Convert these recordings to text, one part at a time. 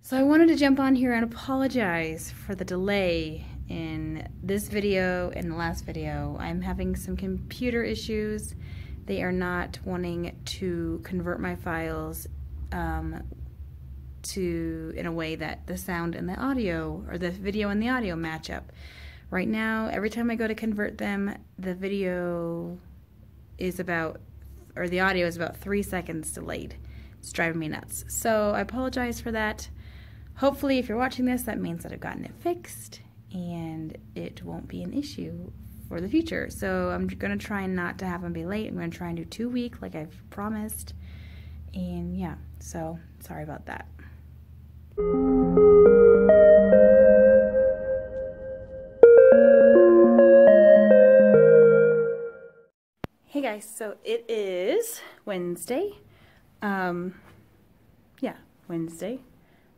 So I wanted to jump on here and apologize for the delay in this video and the last video. I'm having some computer issues. They are not wanting to convert my files in a way that the sound and the audio, or the video and the audio, match up. Right now, every time I go to convert them, the video is about, or the audio is about 3 seconds delayed. It's driving me nuts. So I apologize for that. Hopefully, if you're watching this, that means that I've gotten it fixed and it won't be an issue for the future. So I'm going to try not to have them be late. I'm going to try and do 2 weeks like I've promised. And yeah, so sorry about that. Hey guys, so it is Wednesday. Yeah, Wednesday.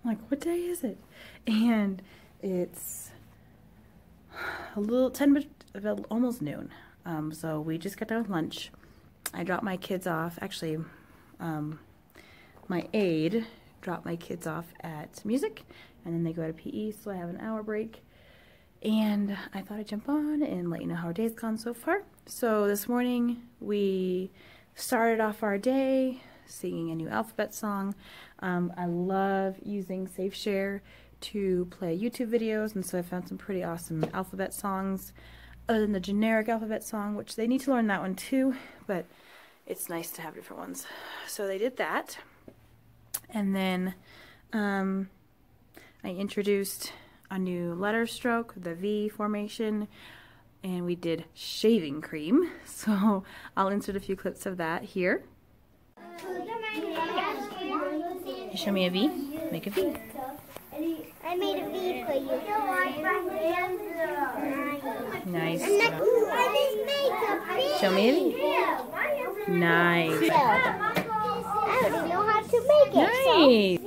I'm like, what day is it? And it's a little almost noon. So we just got done with lunch. I dropped my kids off. Actually, my aide dropped my kids off at music, and then they go to PE, so I have an hour break. And I thought I'd jump on and let you know how our day's gone so far. So this morning we started off our day singing a new alphabet song. I love using SafeShare to play YouTube videos, and so I found some pretty awesome alphabet songs other than the generic alphabet song, which they need to learn that one too, but it's nice to have different ones. So they did that, and then I introduced a new letter stroke, the V formation, and we did shaving cream. So I'll insert a few clips of that here. Show me a V. Make a V. I made a V for you. Nice. Show me a V. Nice. I already know how to make it. Nice.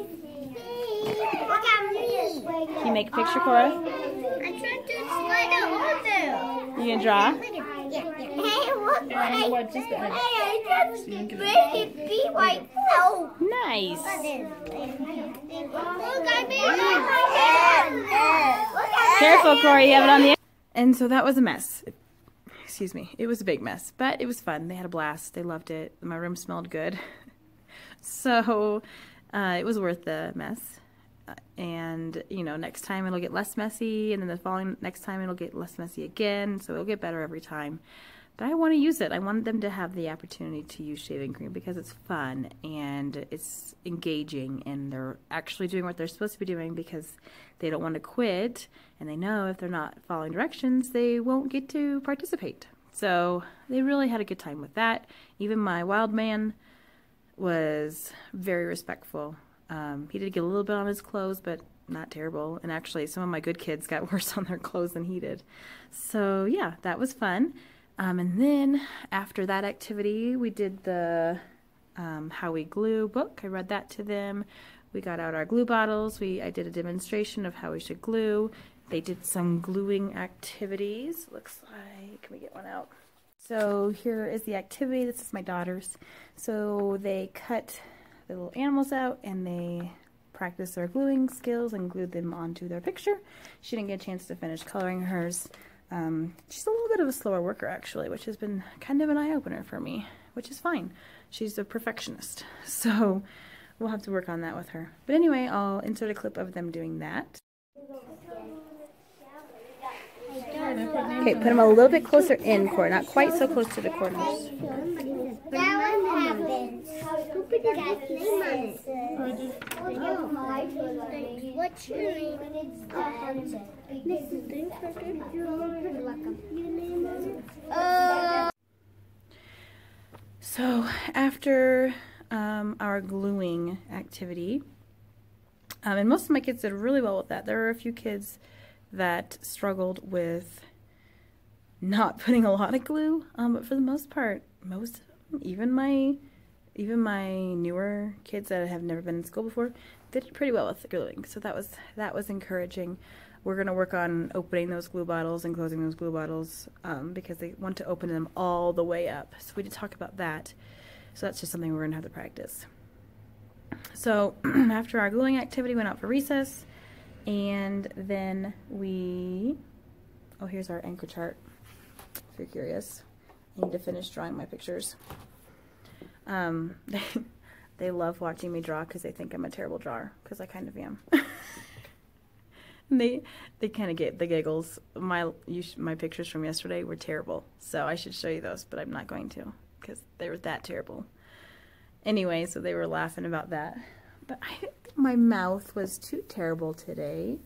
Look at me. Can you make a picture for us? I'm trying to slide it over. You gonna draw? Hey, look what I just made it be like so. Nice. Look, I made it on my hand. Careful, Corey, you have it on the end. And so that was a mess. Excuse me. It was a big mess, but it was fun. They had a blast. They loved it. My room smelled good. So it was worth the mess. And, you know, next time it'll get less messy, and then the following next time it'll get less messy again, so it'll get better every time. But I want to use it. I want them to have the opportunity to use shaving cream because it's fun and it's engaging, and they're actually doing what they're supposed to be doing because they don't want to quit, and they know if they're not following directions, they won't get to participate. So they really had a good time with that. Even my wild man was very respectful. He did get a little bit on his clothes, but not terrible. And actually, some of my good kids got worse on their clothes than he did. So yeah, that was fun. And then after that activity, we did the How We Glue book. I read that to them. We got out our glue bottles. I did a demonstration of how we should glue. They did some gluing activities. Looks like, can we get one out? So here is the activity. This is my daughter's. So they cut the little animals out and they practiced their gluing skills and glued them onto their picture. She didn't get a chance to finish coloring hers. She's a little bit of a slower worker actually, which has been kind of an eye-opener for me, which is fine. She's a perfectionist, so we'll have to work on that with her. But anyway, I'll insert a clip of them doing that. Okay, put them a little bit closer in, Cora, not quite so close to the corners. That one happens. Who put the guy's name on it? What's your name? So after our gluing activity, and most of my kids did really well with that. There were a few kids that struggled with not putting a lot of glue, but for the most part, most of them, even my newer kids that have never been in school before, they did pretty well with the gluing. So that was encouraging. We're going to work on opening those glue bottles and closing those glue bottles because they want to open them all the way up. So we did talk about that. So that's just something we're going to have to practice. So after our gluing activity, went out for recess, and then oh, here's our anchor chart, if you're curious. I need to finish drawing my pictures. They love watching me draw because they think I'm a terrible drawer, because I kind of am. They kind of get the giggles. My pictures from yesterday were terrible, so I should show you those, but I'm not going to because they were that terrible. Anyway, so they were laughing about that. But I think my mouth was too terrible today.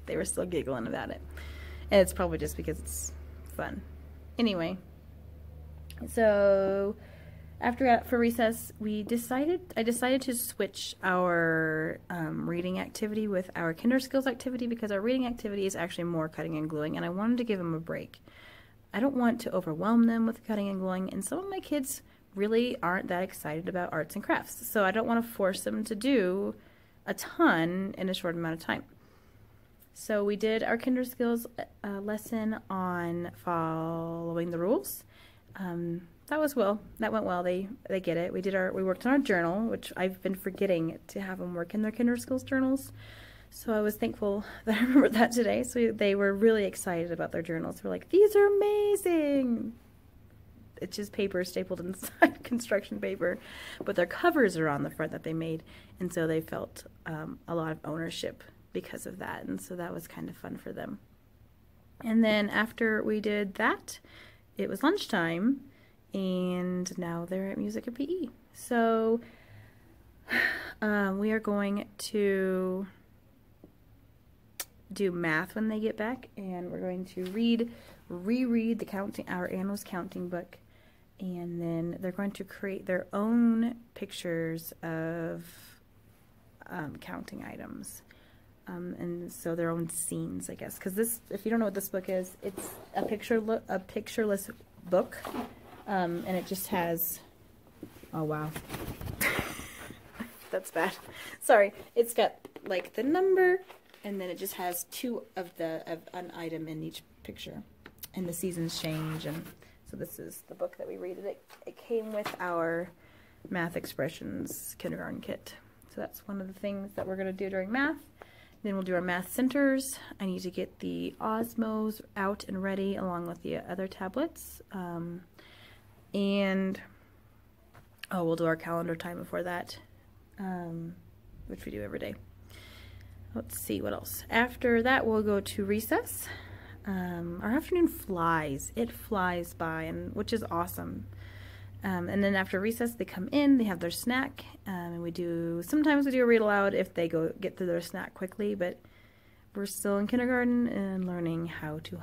They were still giggling about it. And it's probably just because it's fun. Anyway, so after for recess, I decided to switch our reading activity with our Kinder Skills activity, because our reading activity is actually more cutting and gluing, and I wanted to give them a break. I don't want to overwhelm them with cutting and gluing, and some of my kids really aren't that excited about arts and crafts, so I don't want to force them to do a ton in a short amount of time. So we did our Kinder Skills lesson on following the rules. That went well. They get it. We worked on our journal, which I've been forgetting to have them work in their Kinder Skills journals. So I was thankful that I remembered that today. So they were really excited about their journals. They're like, these are amazing. It's just paper stapled inside construction paper, but their covers are on the front that they made, and so they felt a lot of ownership because of that, and so that was kind of fun for them. And then after we did that, it was lunchtime, and now they're at music and PE. So we are going to do math when they get back, and we're going to reread our Anna's counting book, and then they're going to create their own pictures of counting items, and so their own scenes, I guess, because this, if you don't know what this book is, it's a pictureless book, and it just has, oh wow, that's bad, sorry, it's got like the number, and then it just has two of an item in each picture, and the seasons change. And so this is the book that we read. It came with our math expressions kindergarten kit. So that's one of the things that we're going to do during math. Then we'll do our math centers. I need to get the Osmos out and ready along with the other tablets. And we'll do our calendar time before that, which we do every day. Let's see what else. After that, we'll go to recess. Our afternoon flies. It flies by, and which is awesome. And then after recess, they come in, they have their snack, and sometimes we do a read aloud if they get through their snack quickly, but we're still in kindergarten and learning how to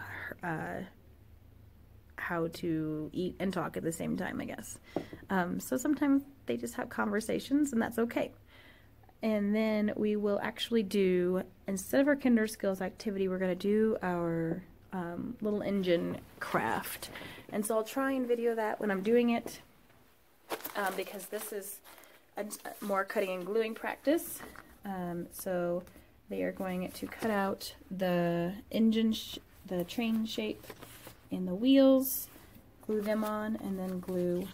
eat and talk at the same time, I guess. So sometimes they just have conversations, and that's okay. And then we will actually do, instead of our Kinder Skills activity, we're going to do our little engine craft. And so I'll try and video that when I'm doing it, because this is a more cutting and gluing practice. So they are going to cut out the engine, the train shape and the wheels, glue them on, and then glue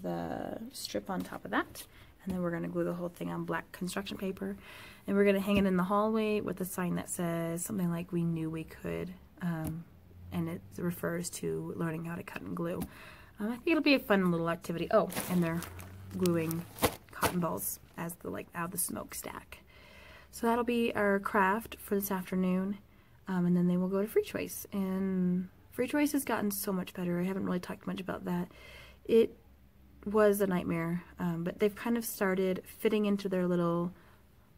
the strip on top of that. And then we're going to glue the whole thing on black construction paper. And we're going to hang it in the hallway with a sign that says something like, "We knew we could." And it refers to learning how to cut and glue. I think it'll be a fun little activity. Oh, and they're gluing cotton balls as out of the smokestack. So that'll be our craft for this afternoon. And then they will go to Free Choice. And Free Choice has gotten so much better. I haven't really talked much about that. It was a nightmare, but they've kind of started fitting into their little,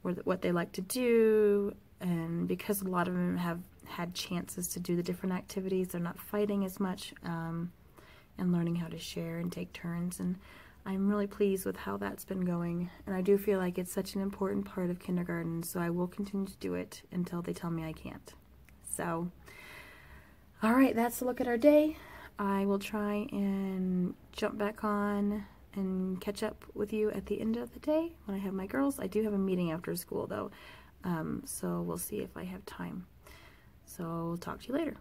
what they like to do, and because a lot of them have had chances to do the different activities, they're not fighting as much, and learning how to share and take turns, and I'm really pleased with how that's been going, and I do feel like it's such an important part of kindergarten, so I will continue to do it until they tell me I can't. So, alright, that's a look at our day. I will try and jump back on and catch up with you at the end of the day when I have my girls. I do have a meeting after school though, so we'll see if I have time. So I'll talk to you later.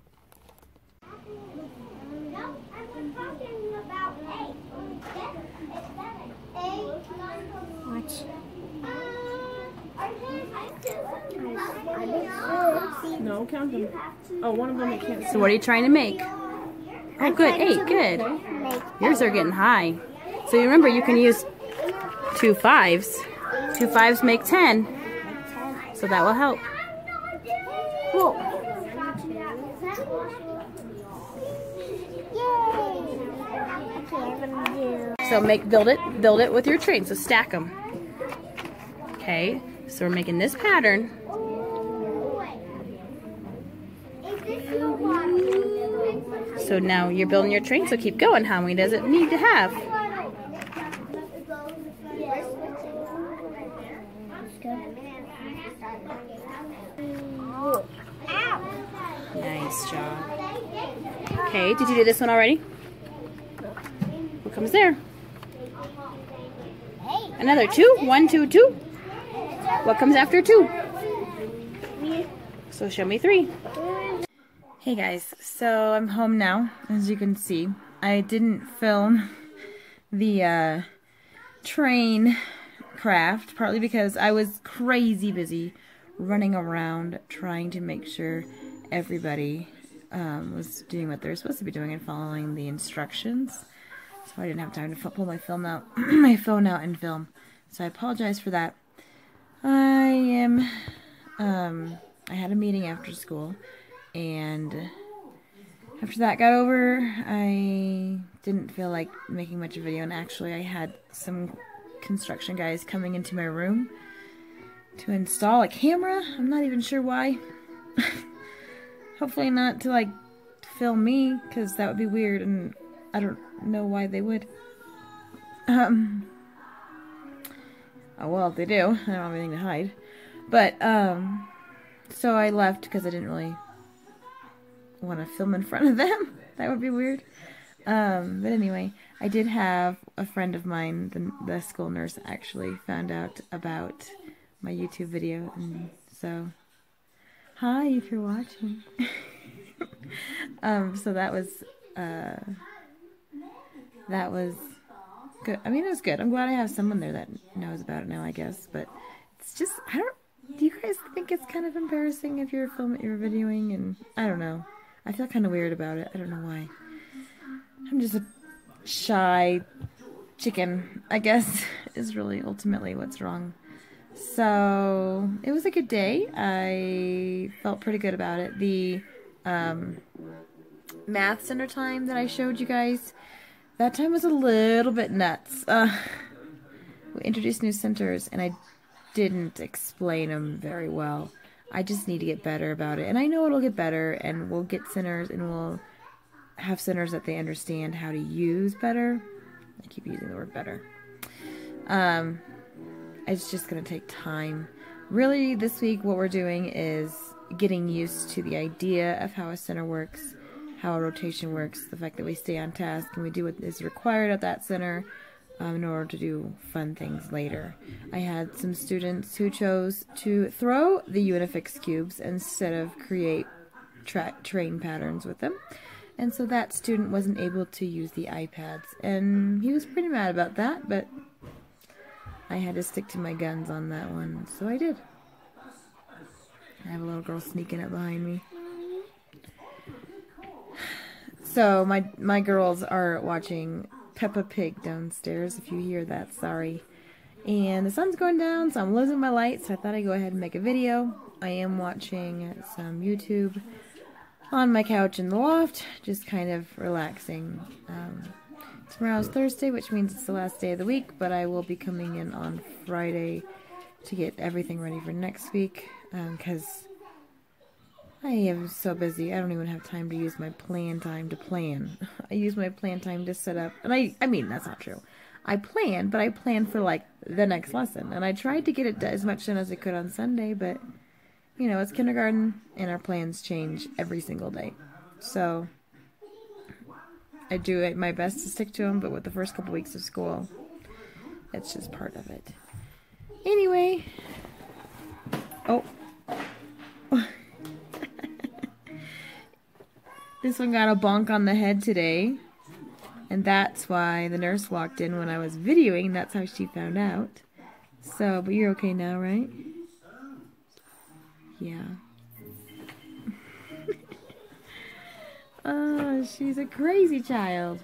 No, I was talking about 8. It's 7. What? No, count them. Oh, one of them I can't see. So what are you trying to make? Oh, good. 8. Good. Yours are getting high. So you remember, you can use 2 5s. 2 5s make 10. So that will help. Cool. So build it with your train. So stack them. Okay. So we're making this pattern. So now you're building your train. So keep going. How many does it need to have? Nice job. Okay, did you do this one already? What comes there? Another 2. 1, 2, 2. What comes after 2? So show me 3. Hey guys, so I'm home now, as you can see. I didn't film the train craft, partly because I was crazy busy running around trying to make sure everybody was doing what they're supposed to be doing and following the instructions. So I didn't have time to pull my phone out and film. So I apologize for that. I had a meeting after school, and after that got over, I didn't feel like making much of a video, and actually I had some construction guys coming into my room to install a camera. I'm not even sure why. Hopefully not to like film me, because that would be weird, and I don't know why they would. Oh well, if they do, I don't have anything to hide. But so I left because I didn't really want to film in front of them. That would be weird. But anyway, I did have a friend of mine, the school nurse, actually found out about my YouTube video, and so hi if you're watching. So that was good. I mean, it was good. I'm glad I have someone there that knows about it now, I guess. But it's just, do you guys think it's kind of embarrassing if you're videoing? And I don't know. I feel kind of weird about it. I don't know why. I'm just a shy chicken, I guess, is really ultimately what's wrong. So it was a good day. I felt pretty good about it. The math center time that I showed you guys, that time was a little bit nuts. We introduced new centers, and I didn't explain them very well. I just need to get better about it, and I know it'll get better, and we'll get centers, and we'll have centers that they understand how to use better. I keep using the word better. It's just going to take time. Really, this week what we're doing is getting used to the idea of how a center works, how a rotation works, the fact that we stay on task and we do what is required at that center in order to do fun things later. I had some students who chose to throw the Unifix cubes instead of create train patterns with them. And so that student wasn't able to use the iPads. And he was pretty mad about that, but I had to stick to my guns on that one, so I did. I have a little girl sneaking up behind me. So my girls are watching Peppa Pig downstairs. If you hear that, sorry. And the sun's going down, so I'm losing my light, so I thought I'd go ahead and make a video. I am watching some YouTube on my couch in the loft, just kind of relaxing. Tomorrow's Thursday, which means it's the last day of the week, but I will be coming in on Friday to get everything ready for next week, because I am so busy. I don't even have time to use my plan time to plan. I use my plan time to set up, and I mean, that's not true. I plan, but I plan for, like, the next lesson, and I tried to get it as much done as I could on Sunday, but, you know, it's kindergarten, and our plans change every single day. So I do my best to stick to them, but with the first couple weeks of school, it's just part of it. Anyway. Oh. This one got a bonk on the head today. And that's why the nurse walked in when I was videoing. That's how she found out. So, but you're okay now, right? Yeah. Oh, she's a crazy child.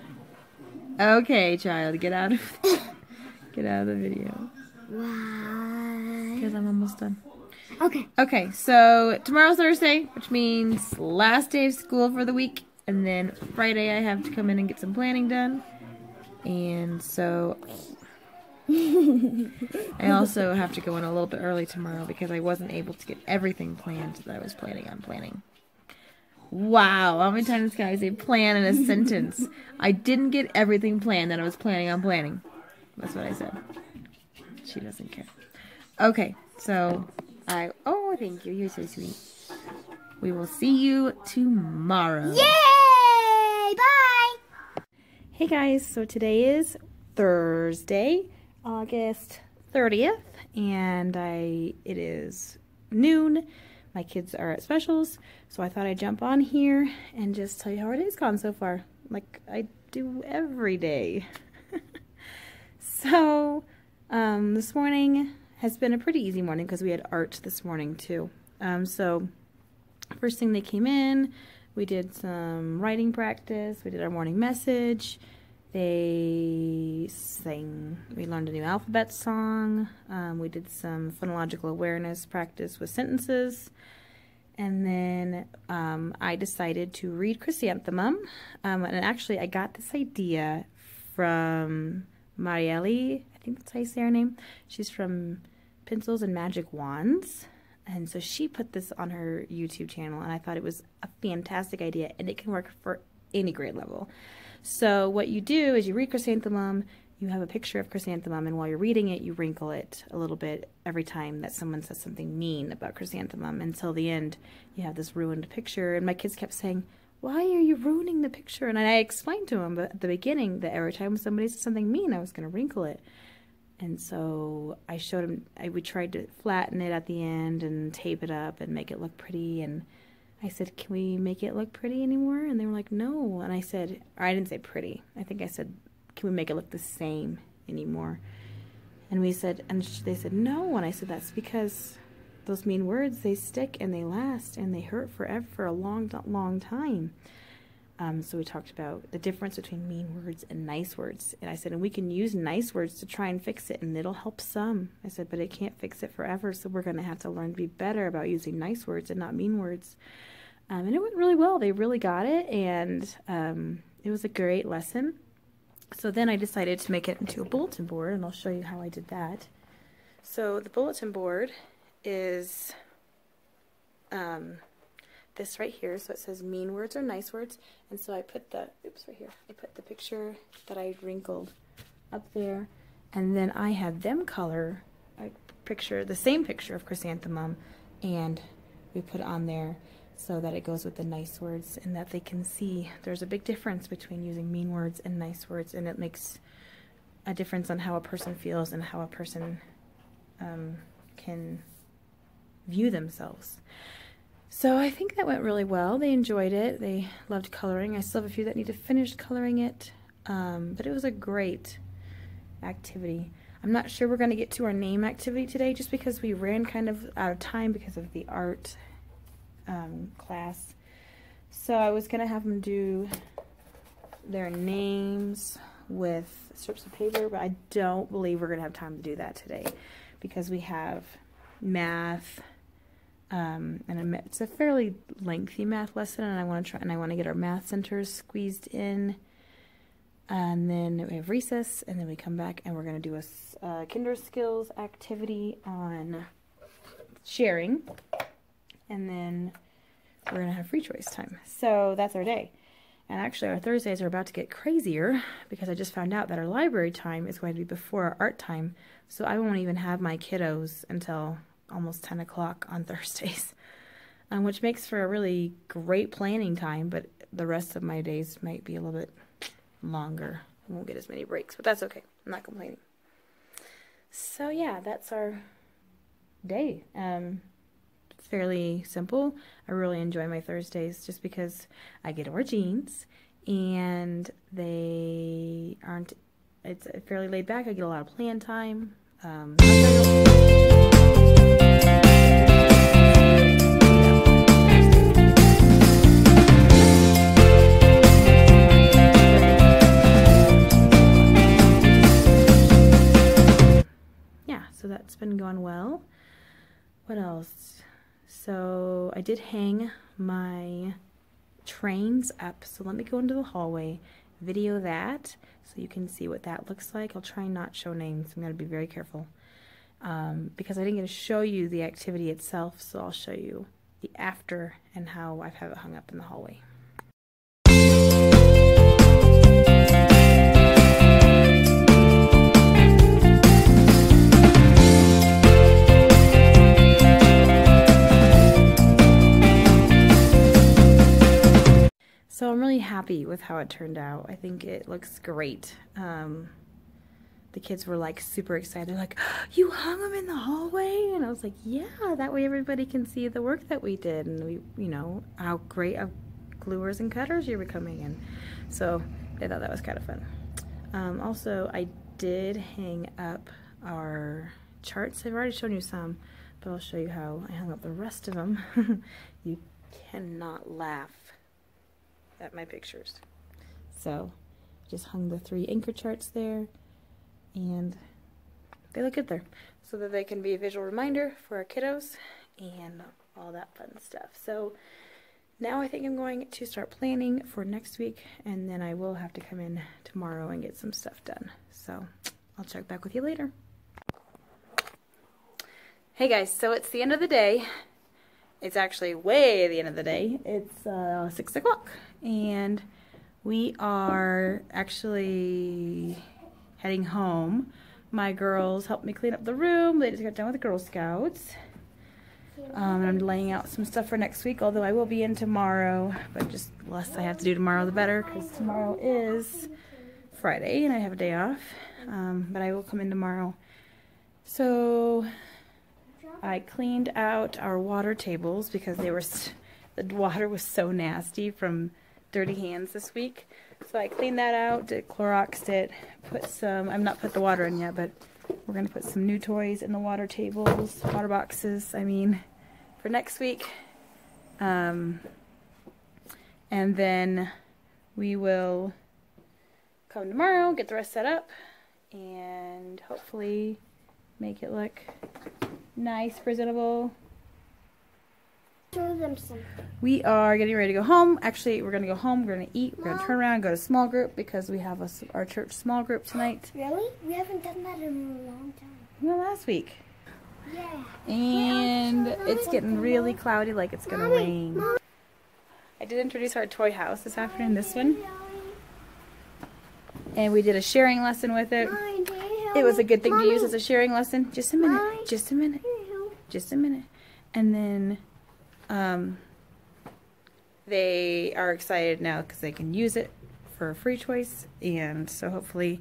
Okay, child, get out of the video. Why? Because I'm almost done. Okay. Okay, so tomorrow's Thursday, which means last day of school for the week. And then Friday I have to come in and get some planning done. And so I also have to go in a little bit early tomorrow because I wasn't able to get everything planned that I was planning on planning. Wow, how many times can I say plan in a sentence? I didn't get everything planned that I was planning on planning. That's what I said. She doesn't care. Okay, so oh, thank you. You're so sweet. We will see you tomorrow. Yay! Bye! Hey guys, so today is Thursday, August 30th, and it is noon. My kids are at specials, so I thought I'd jump on here and just tell you how our day's gone so far, like I do every day. So, this morning has been a pretty easy morning because we had art this morning too. So, first thing they came in, we did some writing practice, we did our morning message, they sang, we learned a new alphabet song, we did some phonological awareness practice with sentences, and then I decided to read Chrysanthemum, and actually I got this idea from Marielle, I think that's how you say her name. She's from Pencils and Magic Wands, and so she put this on her YouTube channel, and I thought it was a fantastic idea, and it can work for any grade level. So what you do is you read Chrysanthemum, you have a picture of Chrysanthemum, and while you're reading it, you wrinkle it a little bit every time that someone says something mean about Chrysanthemum. Until the end, you have this ruined picture, and my kids kept saying, why are you ruining the picture? And I explained to them at the beginning that every time somebody said something mean, I was going to wrinkle it. And so I showed them, we tried to flatten it at the end and tape it up and make it look pretty, and I said, can we make it look pretty anymore? And they were like, no. And I said, or I didn't say pretty. I think I said, can we make it look the same anymore? And we said, and they said, no. And I said, that's because those mean words, they stick and they last and they hurt forever for a long, long time. So we talked about the difference between mean words and nice words. And I said, and we can use nice words to try and fix it, and it'll help some. I said, but it can't fix it forever, so we're going to have to learn to be better about using nice words and not mean words. And it went really well. They really got it, and it was a great lesson. So then I decided to make it into a bulletin board, and I'll show you how I did that. So the bulletin board is this right here. So it says mean words or nice words. And so I put the, right here. I put the picture that I wrinkled up there. And then I had them color a picture, the same picture of Chrysanthemum, and we put it on there so that it goes with the nice words and that they can see there's a big difference between using mean words and nice words, and it makes a difference on how a person feels and how a person can view themselves. So I think that went really well. They enjoyed it. They loved coloring. I still have a few that need to finish coloring it, but it was a great activity. I'm not sure we're going to get to our name activity today just because we ran kind of out of time because of the art class. So I was going to have them do their names with strips of paper, but I don't believe we're going to have time to do that today because we have math, and it's a fairly lengthy math lesson, and I want to get our math centers squeezed in. And then we have recess, and then we come back and we're going to do a Kinder Skills activity on sharing, and then we're going to have free choice time. So that's our day. And actually our Thursdays are about to get crazier because I just found out that our library time is going to be before our art time, so I won't even have my kiddos until almost 10 o'clock on Thursdays, which makes for a really great planning time, but the rest of my days might be a little bit longer. I won't get as many breaks, but that's okay. I'm not complaining. So yeah, that's our day. Fairly simple. I really enjoy my Thursdays just because I get to wear jeans and they aren't, it's fairly laid back. I get a lot of plan time Yeah, so that's been going well. What else? So I did hang my trains up, so let me go into the hallway, video that so you can see what that looks like. I'll try not show names. I'm going to be very careful because I didn't get to show you the activity itself, so I'll show you the after and how I have it hung up in the hallway. So I'm really happy with how it turned out. I think it looks great. The kids were like super excited. They're like, "You hung them in the hallway?" And I was like, "Yeah, that way everybody can see the work that we did and we, you know, how great of gluers and cutters you're becoming." And so I thought that was kind of fun. Also, I did hang up our charts. I've already shown you some, but I'll show you how I hung up the rest of them. You cannot laugh at my pictures. So just hung the 3 anchor charts there, and they look good there, so that they can be a visual reminder for our kiddos and all that fun stuff. So now I think I'm going to start planning for next week, and then I will have to come in tomorrow and get some stuff done. So I'll check back with you later. Hey guys, so it's the end of the day. It's actually way the end of the day. It's 6 o'clock, and we are actually heading home. My girls helped me clean up the room. They just got done with the Girl Scouts. And I'm laying out some stuff for next week, although I will be in tomorrow, but just the less I have to do tomorrow, the better, because tomorrow is Friday, and I have a day off. But I will come in tomorrow. So I cleaned out our water tables because they were the water was so nasty from dirty hands this week. So I cleaned that out, Cloroxed it, put some, I've not put the water in yet, but we're going to put some new toys in the water tables, water boxes, I mean, for next week. And then we will come tomorrow, get the rest set up, and hopefully make it look nice, presentable. Show them something. We are getting ready to go home. Actually, we're going to go home, we're going to eat, we're going to turn around and go to small group because we have our church small group tonight. Really? We haven't done that in a long time. Well, last week. Yeah. And it's getting really cloudy, like it's going to rain. I did introduce our toy house this afternoon, this one. And we did a sharing lesson with it. It was a good thing to use as a sharing lesson. Just a minute. Just a minute. Just a minute. And then they are excited now because they can use it for a free choice. And so hopefully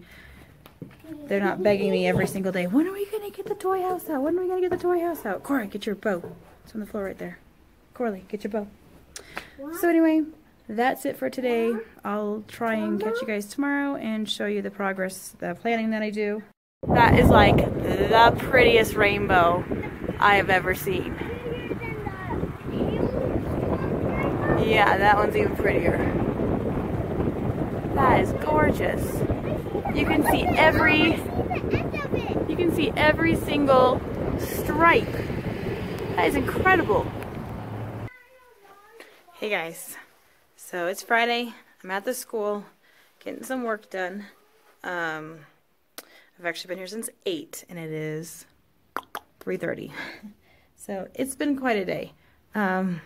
they're not begging me every single day, "When are we going to get the toy house out? When are we going to get the toy house out? Corey, get your bow." It's on the floor right there. Corley, get your bow. So anyway, that's it for today. I'll try and catch you guys tomorrow and show you the progress, the planning that I do. That is like the prettiest rainbow I have ever seen. Yeah, that one's even prettier. That is gorgeous. You can see every single stripe. That is incredible. Hey guys, so it's Friday. I'm at the school getting some work done. I've actually been here since 8 and it is 3:30. So it's been quite a day. I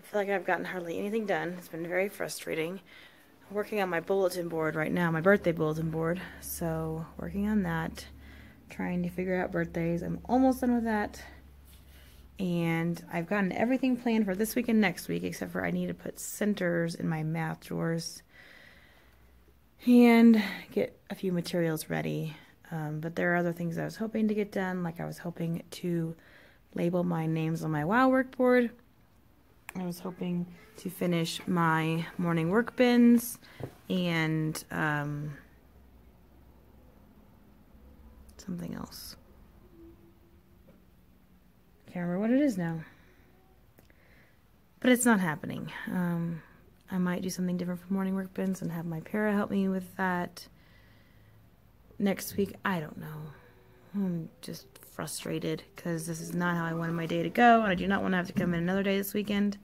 feel like I've gotten hardly anything done. It's been very frustrating. I'm working on my bulletin board right now, my birthday bulletin board. So working on that, trying to figure out birthdays. I'm almost done with that. And I've gotten everything planned for this week and next week, except for I need to put centers in my math drawers and get a few materials ready. But there are other things I was hoping to get done, like I was hoping to label my names on my WOW workboard. I was hoping to finish my morning work bins and something else. Can't remember what it is now. But it's not happening. I might do something different for morning work bins and have my para help me with that next week. I don't know. I'm just frustrated because this is not how I wanted my day to go, and I do not want to have to come in another day this weekend.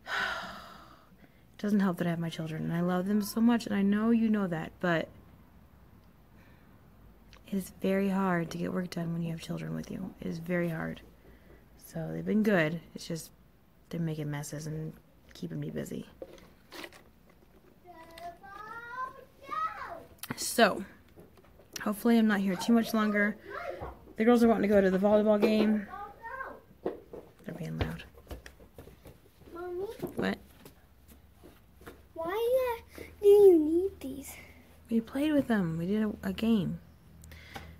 It doesn't help that I have my children, and I love them so much, and I know you know that, but it is very hard to get work done when you have children with you. It is very hard. So they've been good. It's just they're making messes and keeping me busy. So, hopefully I'm not here too much longer. The girls are wanting to go to the volleyball game. They're being loud. Mommy? What? Why do you need these? We played with them. We did a game.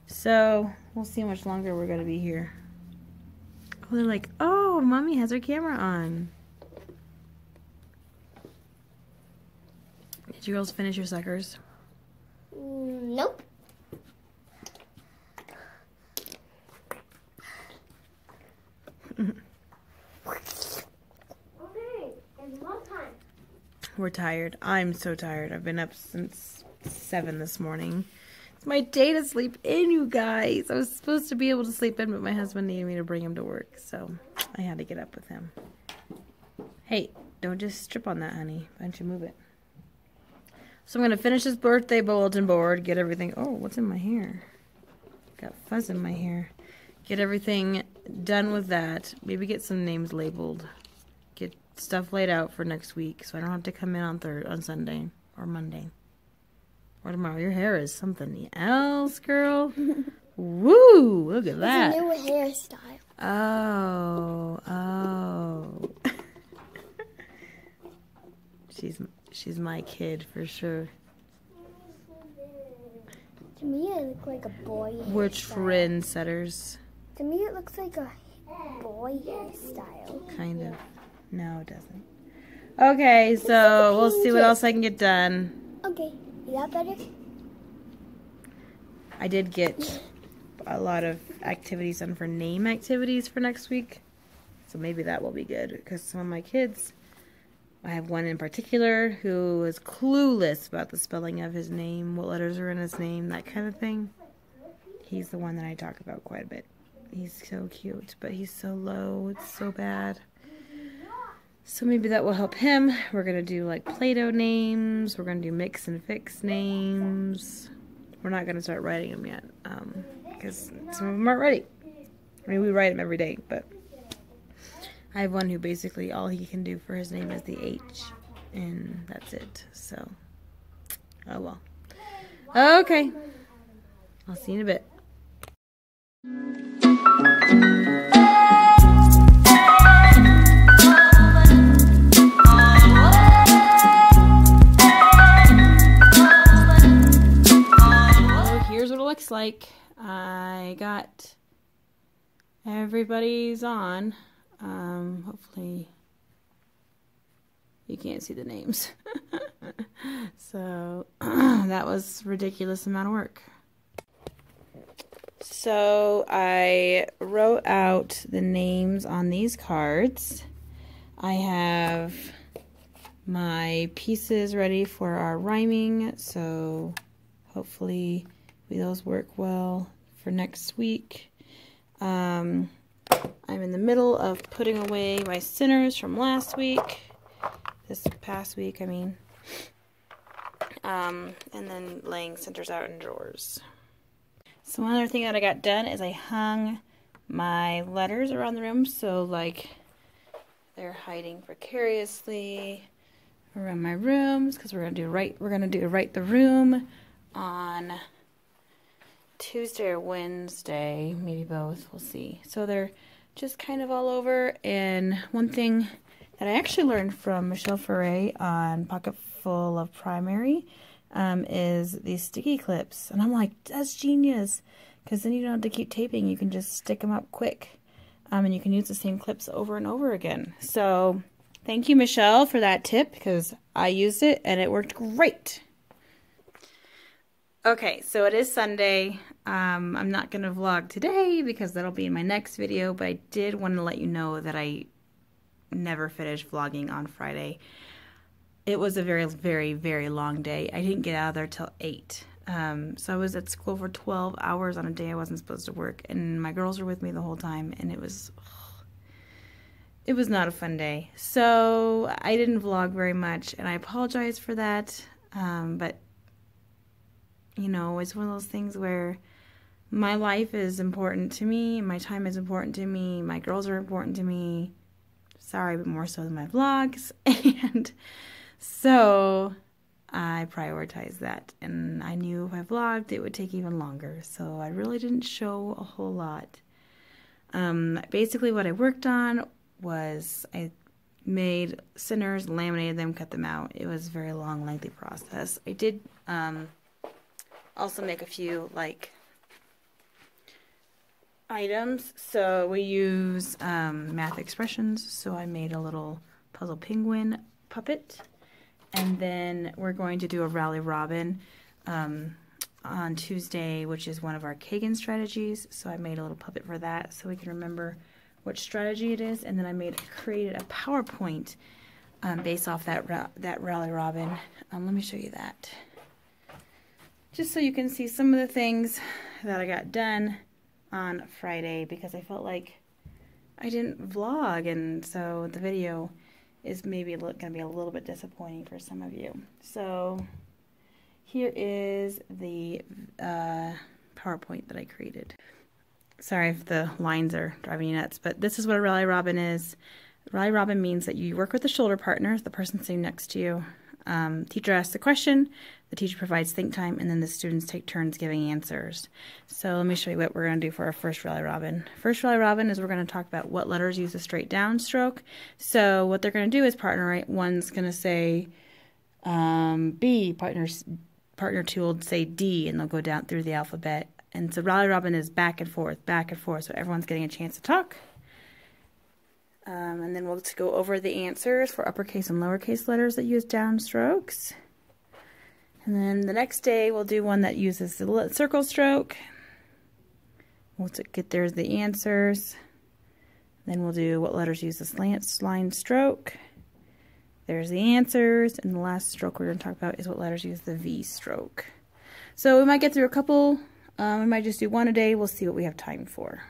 So, we'll see how much longer we're going to be here. Oh, they're like, oh, Mommy has her camera on. Did you girls finish your suckers? Nope. Okay, it's one time. We're tired. I'm so tired. I've been up since 7 this morning. It's my day to sleep in, you guys. I was supposed to be able to sleep in, but my husband needed me to bring him to work, so I had to get up with him. Hey, don't just strip on that, honey. Why don't you move it? So I'm going to finish this birthday bulletin board, get everything... Oh, what's in my hair? Got fuzz in my hair. Get everything done with that. Maybe get some names labeled. Get stuff laid out for next week so I don't have to come in on Sunday or Monday. Or tomorrow. Your hair is something else, girl. Woo! Look at that. It's a new hairstyle. Oh. She's my kid for sure. To me, it looks like a boy hairstyle. We're trendsetters. To me, it looks like a boy hairstyle. Kind of. No, it doesn't. Okay, so we'll see what else I can get done. Okay, is that better? I did get a lot of activities done for name activities for next week. So maybe that will be good because some of my kids... I have one in particular who is clueless about the spelling of his name, what letters are in his name, that kind of thing. He's the one that I talk about quite a bit. He's so cute, but he's so low. It's so bad. So maybe that will help him. We're going to do like Play-Doh names. We're going to do mix and fix names. We're not going to start writing them yet because some of them aren't ready. I mean, we write them every day, but... I have one who basically all he can do for his name is the H, and that's it, so, oh well. Okay, I'll see you in a bit. So here's what it looks like. I got everybody's on. Hopefully you can't see the names. So that was a ridiculous amount of work. So I wrote out the names on these cards. I have my pieces ready for our rhyming, so hopefully those work well for next week. I'm in the middle of putting away my centers from last week. This past week, I mean. And then laying centers out in drawers. So one other thing that I got done is I hung my letters around the room so like they're hiding precariously around my rooms because we're gonna do Write the Room on Tuesday or Wednesday, maybe both, we'll see. So they're just kind of all over, and one thing that I actually learned from Michelle Ferre on Pocket Full of Primary is these sticky clips, and I'm like, that's genius, because then you don't have to keep taping, you can just stick them up quick, and you can use the same clips over and over again. So thank you, Michelle, for that tip, because I used it and it worked great. Okay, so it is Sunday. I'm not going to vlog today because that'll be in my next video, but I did want to let you know that I never finished vlogging on Friday. It was a very, very, very long day. I didn't get out of there till 8. So I was at school for 12 hours on a day I wasn't supposed to work, and my girls were with me the whole time, and it was not a fun day. So I didn't vlog very much, and I apologize for that, but you know, it's one of those things where my life is important to me, my time is important to me, my girls are important to me. Sorry, but more so than my vlogs. And so I prioritized that. And I knew if I vlogged, it would take even longer. So I really didn't show a whole lot. Basically what I worked on was I made centers, laminated them, cut them out. It was a very long, lengthy process. I did also make a few like items. So we use math expressions. So I made a little puzzle penguin puppet, and then we're going to do a rally robin on Tuesday, which is one of our Kagan strategies. So I made a little puppet for that so we can remember which strategy it is, and then I created a PowerPoint based off that rally robin. Let me show you that, just so you can see some of the things that I got done on Friday, because I felt like I didn't vlog, and so the video is maybe going to be a little bit disappointing for some of you. So here is the PowerPoint that I created. Sorry if the lines are driving you nuts, but this is what a rally robin is. Rally robin means that you work with a shoulder partner, the person sitting next to you. Teacher asks the question, the teacher provides think time, and then the students take turns giving answers. So let me show you what we're going to do for our first rally robin. First rally robin is we're going to talk about what letters use a straight down stroke. So what they're going to do is partner, right? One's going to say B, partner two will say D, and they'll go down through the alphabet. And so rally robin is back and forth, so everyone's getting a chance to talk. And then we'll just go over the answers for uppercase and lowercase letters that use downstrokes. And then the next day we'll do one that uses the circle stroke. We'll there's the answers. Then we'll do what letters use the slant line stroke. There's the answers. And the last stroke we're going to talk about is what letters use the V stroke. So we might get through a couple. We might just do one a day. We'll see what we have time for.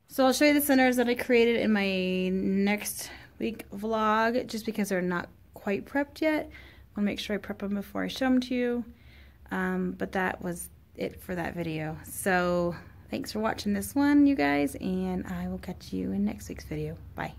So I'll show you the centers that I created in my next week vlog, just because they're not quite prepped yet. I want to make sure I prep them before I show them to you. But that was it for that video. So thanks for watching this one, you guys, and I will catch you in next week's video. Bye.